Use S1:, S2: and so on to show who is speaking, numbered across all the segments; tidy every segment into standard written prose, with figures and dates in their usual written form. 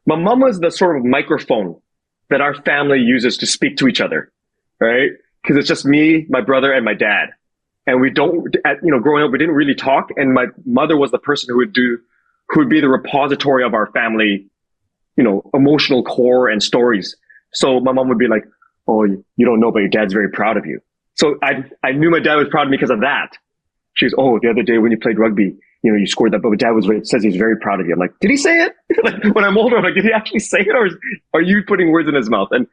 S1: My mom was the sort of microphone that our family uses to speak to each other, right? Because it's just me, my brother, and my dad. And we don't, growing up, we didn't really talk. And my mother was the person who would be the repository of our family, emotional core and stories. So my mom would be like, "Oh, you don't know, but your dad's very proud of you." So I knew my dad was proud of me because of that. She goes, "Oh, the other day when you played rugby, you scored that, but my dad says he's very proud of you." I'm like, "Did he say it?" Like when I'm older, I'm like, "Did he actually say it, or are you putting words in his mouth?" And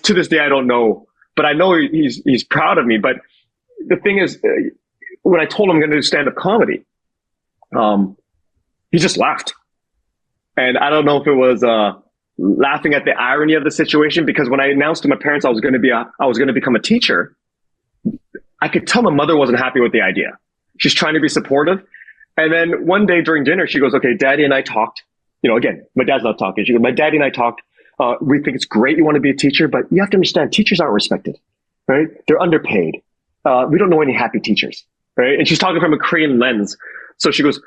S1: to this day, I don't know, but I know he's proud of me. But the thing is, when I told him I'm going to do stand-up comedy, he just laughed. And I don't know if it was laughing at the irony of the situation, because when I announced to my parents I was going to become a teacher, I could tell my mother wasn't happy with the idea. She's trying to be supportive. And then one day during dinner, she goes, "Okay, Daddy and I talked." Again, my dad's not talking. She goes, "My daddy and I talked. We think it's great you want to be a teacher, but you have to understand teachers aren't respected, right? They're underpaid. We don't know any happy teachers, right?" And she's talking from a Korean lens. So she goes,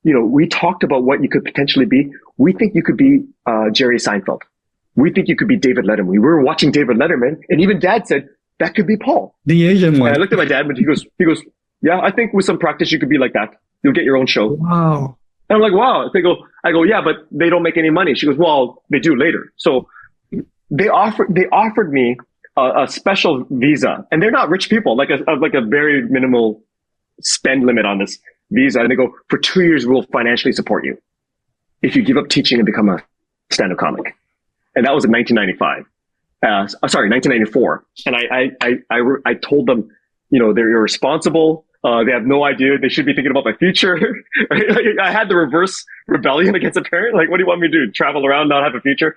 S1: "We talked about what you could potentially be. We think you could be Jerry Seinfeld. We think you could be David Letterman." We were watching David Letterman, and even Dad said, "That could be Paul."
S2: The Asian
S1: And I
S2: one.
S1: looked at my dad, and he goes, "Yeah, I think with some practice, you could be like that. You'll get your own show."
S2: Wow.
S1: And I'm like, "Wow." I go, "Yeah, but they don't make any money." She goes, "Well, they do later." So they offered me a special visa, and they're not rich people, like a very minimal spend limit on this visa. And they go, "For 2 years, we'll financially support you if you give up teaching and become a stand-up comic." And that was in 1995. 1994. And I told them, they're irresponsible. They have no idea. They should be thinking about my future. I had the reverse rebellion against a parent. Like, what do you want me to do? Travel around, not have a future?